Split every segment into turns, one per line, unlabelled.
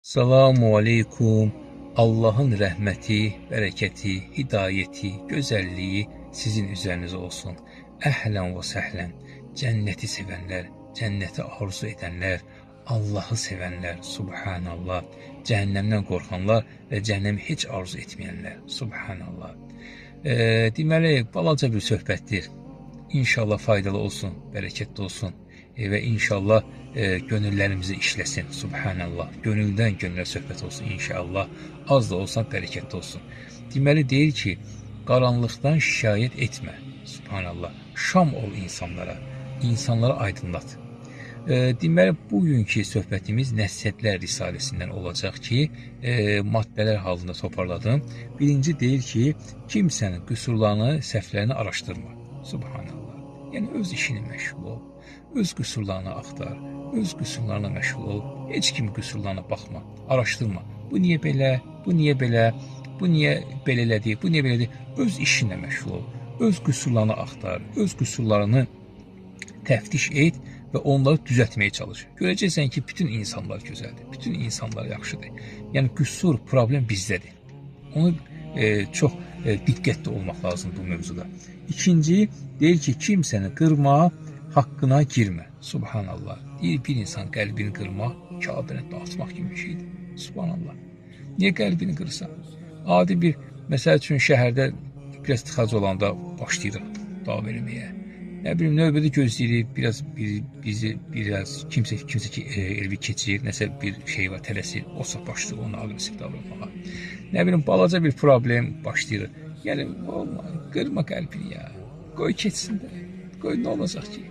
Salamu aleykum. Allahın rəhməti, bərəkəti, hidayəti, gözəlliyi sizin üzərinizə olsun. Əhlən və səhlən. Cənnəti sevənlər, cənnəti arzu edənlər, Allahı sevənlər, subhanallah. Cəhənnəmdən qorxanlar və cəhənnəmi heç arzu etməyənlər, subhanallah. Deməli, balaca bir söhbətdir. İnşallah faydalı olsun, bərəkətli olsun və inşallah gönüllərimizi işləsin, subhanallah. Gönüldən gönülə söhbət olsun inşallah, az da olsa bərəkətli olsun. Deməli deyir ki, qaranlıqdan şikayət etmə, subhanallah. Şam ol insanlara aydınlat. Deməli, bugünkü söhbətimiz Nəsihətlər Risaləsindən olacaq ki, maddələr halında toparladım. Birinci deyir ki, kimsənin qüsurlarını, səhvlərini araşdırma, subhanallah. Yəni, öz işini məşğul ol, öz qüsurlarını axtar, öz qüsurlarına məşğul ol, heç kimin qüsurlarına baxma, araşdırma. Bu niyə belə, bu niyə belə, bu niyə belə elədi, bu niyə belə elədi, öz işinlə məşğul ol, öz qüsurlarını axtar, öz qüsurlarını təftiş et və onları düzəltməyə çalış. Görəcəksən ki, bütün insanlar gözəldir, bütün insanlar yaxşıdır. Yəni, qüsur, problem bizdədir. Onu çox diqqətli olmaq lazım bu mövzuda. İkinci, deyir ki, kimsəni qırma, haqqına girmə. Subhanallah. Deyir, bir insan qəlbini qırmaq, Kəbəni dağıtmaq kimi bir şeydir. Subhanallah. Niyə qəlbini qırırsan? Adi bir, məsəl üçün, şəhərdə biraz tıxac olanda başlayırıq dava verməyə. Nə bilim, növbədə gözləyirik, biraz kimsə ki, elvi keçir, nəsə bir şey var, tələsir, o saat başlayır ona aqressiv davranmağa. Nə bilim, balaca bir problem başlayır. Yəni, qırma qəlbini ya, qoy keçsin də, qoy nə olacaq ki?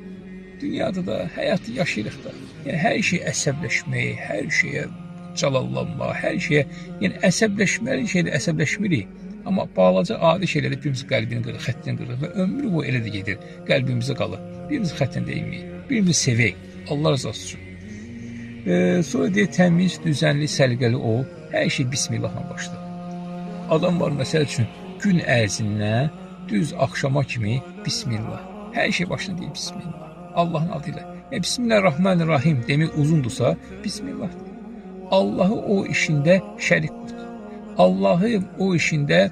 Dünyada da, həyatı yaşayırıq da. Yəni, hər şey əsəbləşmək, hər şeyə calallanma, hər şeyə, yəni əsəbləşməli şeydə əsəbləşmirik. Amma balaca adi şeylərdə birimiz qəlbini qırır, xəttini qırır və ömrü bu elə də gedir, qəlbimizə qalır. Birimiz xəttin deyməyik, birimiz sevək, Allah rızası üçün. Sonra deyir, təmiz, düzənli, səliqəli ol, hər şey bismillahla başlar. Adam var, məsəl üçün, gün ərzindən düz axşama kimi bismillah. Hər şey başına deyir bismillah. Allahın adıyla. Bismillahirrahmanirrahim demək uzundursa, bismillah. Allahı o işində şərik qurt. Allahı o işində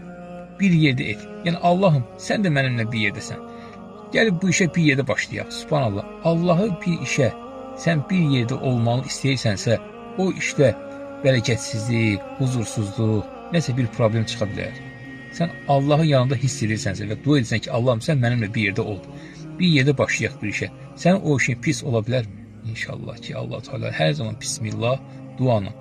bir yerdə et. Yəni, Allahım, sən də mənimlə bir yerdəsən. Gəlib bu işə bir yerdə başlayaq. Subhanallah. Allahı bir işə sən bir yerdə olmalı istəyirsənsə, o işdə bərəkətsizlik, huzursuzluq, nəsə bir problem çıxa bilər. Sən Allahın yanında hiss edirsənsə və dua edirsən ki, Allahım, sən mənimlə bir yerdə ol. Bir yerdə başlayaq bir işə. Sən o işin pis ola bilərmi? İnşallah ki, Allah-u Teala hər zaman bismillah duanı